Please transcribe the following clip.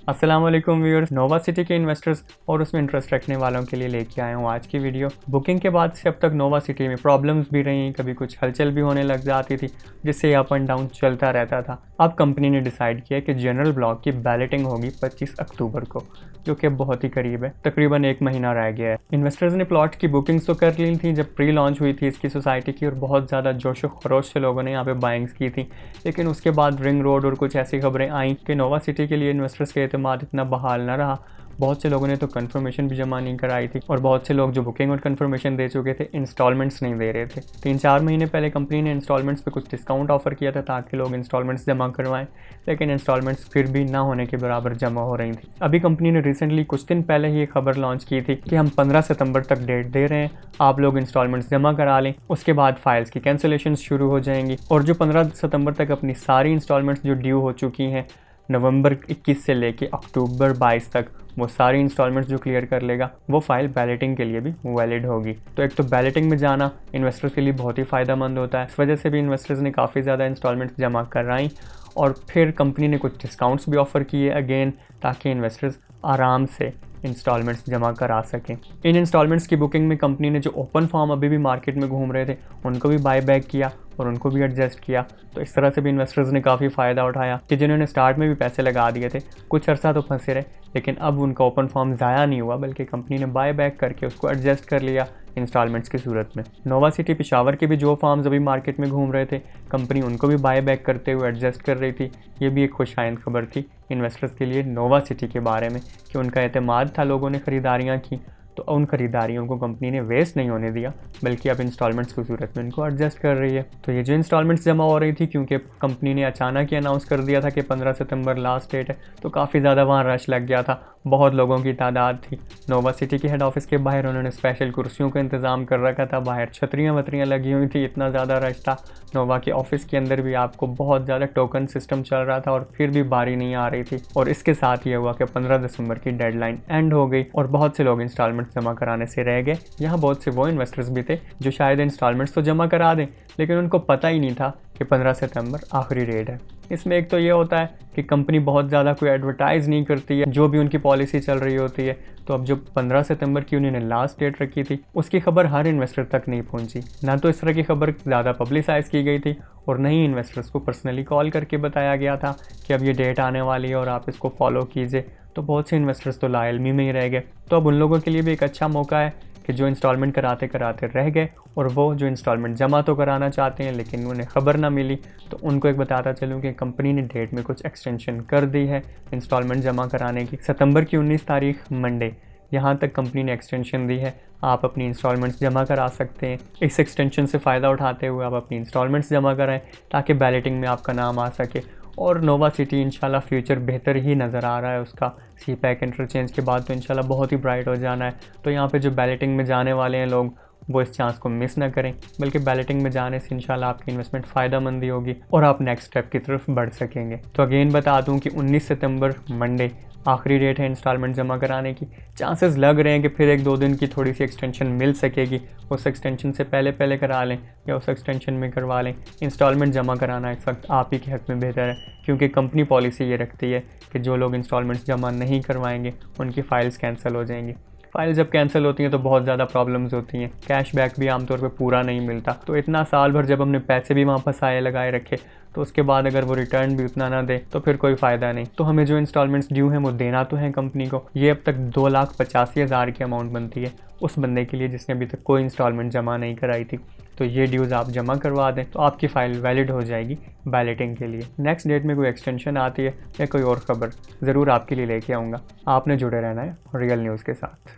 अस्सलाम वालेकुम viewers, Nova City के इन्वेस्टर्स और उसमें इंटरेस्ट रखने वालों के लिए लेके आया हूँ आज की वीडियो। बुकिंग के बाद से अब तक नोवा सिटी में प्रॉब्लम्स भी रही, कभी कुछ हलचल भी होने लग जाती थी जिससे अप एंड डाउन चलता रहता था। अब कंपनी ने डिसाइड किया कि जनरल ब्लॉक की बैलेटिंग होगी 25 अक्टूबर को, जो कि अब बहुत ही करीब है, तकरीबन 1 महीना रह गया है। इन्वेस्टर्स ने प्लॉट की बुकिंग्स तो कर ली थी जब प्री लॉन्च हुई थी इसकी सोसाइटी की, और बहुत ज़्यादा जोशो खरोश से लोगों ने यहाँ पे बाइंग्स की थी। लेकिन उसके बाद रिंग रोड और कुछ ऐसी खबरें आई कि नोवा सिटी के लिए इन्वेस्टर्स के एतमाद इतना बहाल न रहा। बहुत से लोगों ने तो कंफर्मेशन भी जमा नहीं कराई थी, और बहुत से लोग जो बुकिंग और कंफर्मेशन दे चुके थे इंस्टॉलमेंट्स नहीं दे रहे थे। 3-4 महीने पहले कंपनी ने इंस्टॉलमेंट्स पे कुछ डिस्काउंट ऑफर किया था ताकि लोग इंस्टॉलमेंट्स जमा करवाएं, लेकिन इंस्टॉलमेंट्स फिर भी ना होने के बराबर जमा हो रही थी। अभी कंपनी ने रिसेंटली कुछ दिन पहले ही एक खबर लॉन्च की थी कि हम 15 सितंबर तक डेट दे रहे हैं, आप लोग इंस्टॉलमेंट्स जमा करा लें, उसके बाद फाइल्स की कैंसिलेशन शुरू हो जाएंगी। और जो 15 सितंबर तक अपनी सारी इंस्टॉलमेंट्स जो ड्यू हो चुकी हैं नवंबर 21 से लेके अक्टूबर 22 तक, वो सारी इंस्टॉलमेंट्स जो क्लियर कर लेगा वो फाइल बैलेटिंग के लिए भी वैलिड होगी। तो एक तो बैलेटिंग में जाना इन्वेस्टर्स के लिए बहुत ही फ़ायदेमंद होता है। इस वजह से भी इन्वेस्टर्स ने काफ़ी ज़्यादा इंस्टॉलमेंट्स जमा कराई, और फिर कंपनी ने कुछ डिस्काउंट्स भी ऑफ़र किए अगेन, ताकि इन्वेस्टर्स आराम से इंस्टॉलमेंट्स जमा करा सकें। इन इंस्टॉलमेंट्स की बुकिंग में कंपनी ने जो ओपन फॉर्म अभी भी मार्केट में घूम रहे थे उनको भी बाय बैक किया और उनको भी एडजस्ट किया। तो इस तरह से भी इन्वेस्टर्स ने काफ़ी फ़ायदा उठाया कि जिन्होंने स्टार्ट में भी पैसे लगा दिए थे, कुछ अर्सा तो फंसे रहे, लेकिन अब उनका ओपन फॉर्म ज़ाया नहीं हुआ, बल्कि कंपनी ने बाय बैक करके उसको एडजस्ट कर लिया इंस्टॉलमेंट्स की सूरत में। नोवा सिटी पेशावर के भी जो फॉर्म्स अभी मार्केट में घूम रहे थे, कंपनी उनको भी बाय बैक करते हुए एडजस्ट कर रही थी। ये भी एक खुशाइंद खबर थी इन्वेस्टर्स के लिए नोवा सिटी के बारे में कि उनका एतमाद था, लोगों ने ख़रीदारियाँ की, तो उन खरीदारियों को कंपनी ने वेस्ट नहीं होने दिया, बल्कि अब इंस्टॉलमेंट्स की सूरत में इनको एडजस्ट कर रही है। तो ये जो इंस्टॉलमेंट्स जमा हो रही थी, क्योंकि कंपनी ने अचानक ही अनाउंस कर दिया था कि 15 सितंबर लास्ट डेट है, तो काफ़ी ज़्यादा वहाँ रश लग गया था, बहुत लोगों की तादाद थी। नोवा सिटी के हेड ऑफिस के बाहर उन्होंने स्पेशल कुर्सियों का इंतज़ाम कर रखा था, बाहर छतरियाँ वतरियाँ लगी हुई थी, इतना ज़्यादा रश था। नोवा के ऑफिस के अंदर भी आपको बहुत ज़्यादा टोकन सिस्टम चल रहा था, और फिर भी बारी नहीं आ रही थी। और इसके साथ ये हुआ कि 15 दिसंबर की डेडलाइन एंड हो गई और बहुत से लोग इंस्टॉलमेंट्स जमा कराने से रह गए। यहाँ बहुत से वो इन्वेस्टर्स भी थे जो शायद इंस्टॉलमेंट्स तो जमा करा दें, लेकिन उनको पता ही नहीं था कि 15 सितंबर आखिरी डेट है। इसमें एक तो ये होता है कि कंपनी बहुत ज़्यादा कोई एडवर्टाइज़ नहीं करती है जो भी उनकी पॉलिसी चल रही होती है। तो अब जो 15 सितंबर की उन्होंने लास्ट डेट रखी थी, उसकी खबर हर इन्वेस्टर तक नहीं पहुंची। ना तो इस तरह की खबर ज़्यादा पब्लिसाइज़ की गई थी, और न ही इन्वेस्टर्स को पर्सनली कॉल करके बताया गया था कि अब ये डेट आने वाली है और आप इसको फॉलो कीजिए। तो बहुत से इन्वेस्टर्स तो लाइलमी में ही रह गए। तो अब उन लोगों के लिए भी एक अच्छा मौका है कि जो इंस्टॉलमेंट कराते कराते रह गए, और वो जो इंस्टॉलमेंट जमा तो कराना चाहते हैं लेकिन उन्हें खबर ना मिली, तो उनको एक बताता चलूँ कि कंपनी ने डेट में कुछ एक्सटेंशन कर दी है इंस्टॉलमेंट जमा कराने की। सितंबर की 19 तारीख मंडे यहाँ तक कंपनी ने एक्सटेंशन दी है, आप अपनी इंस्टॉलमेंट्स जमा करा सकते हैं। इस एक्सटेंशन से फ़ायदा उठाते हुए आप अपनी इंस्टॉलमेंट्स जमा कराएं ताकि बैलेटिंग में आपका नाम आ सके। और नोवा सिटी इंशाल्लाह फ्यूचर बेहतर ही नज़र आ रहा है उसका। सी पैक इंटरचेंज के बाद तो इंशाल्लाह बहुत ही ब्राइट हो जाना है। तो यहाँ पे जो बैलेटिंग में जाने वाले हैं लोग, वो इस चांस को मिस ना करें, बल्कि बैलेटिंग में जाने से इंशाल्लाह आपकी इन्वेस्टमेंट फ़ायदेमंद होगी और आप नेक्स्ट स्टेप की तरफ बढ़ सकेंगे। तो अगेन बता दूं कि 19 सितंबर मंडे आखिरी डेट है इंस्टॉलमेंट जमा कराने की। चांसेस लग रहे हैं कि फिर 1-2 दिन की थोड़ी सी एक्सटेंशन मिल सकेगी, उस एक्सटेंशन से पहले करा लें या उस एक्सटेंशन में करवा लें। इंस्टॉलमेंट जमा कराना इस वक्त आप ही के हक़ में बेहतर है, क्योंकि कंपनी पॉलिसी ये रखती है कि जो लोग इंस्टॉलमेंट्स जमा नहीं करवाएंगे उनकी फ़ाइल्स कैंसिल हो जाएंगी। फाइल जब कैंसिल होती हैं तो बहुत ज़्यादा प्रॉब्लम्स होती हैं, कैशबैक भी आमतौर पे पूरा नहीं मिलता। तो इतना साल भर जब हमने पैसे भी वहाँ फंसाए लगाए रखे, तो उसके बाद अगर वो रिटर्न भी उतना ना दे तो फिर कोई फ़ायदा नहीं। तो हमें जो इंस्टॉलमेंट्स ड्यू हैं वो देना तो है कंपनी को। ये अब तक 2,85,000 की अमाउंट बनती है उस बंदे के लिए जिसने अभी तक कोई इंस्टॉलमेंट जमा नहीं कराई थी। तो ये ड्यूज़ आप जमा करवा दें तो आपकी फ़ाइल वैलिड हो जाएगी बैलेटिंग के लिए। नेक्स्ट डेट में कोई एक्सटेंशन आती है या कोई और ख़बर ज़रूर आपके लिए लेके आऊँगा। आपने जुड़े रहना है रियल न्यूज़ के साथ।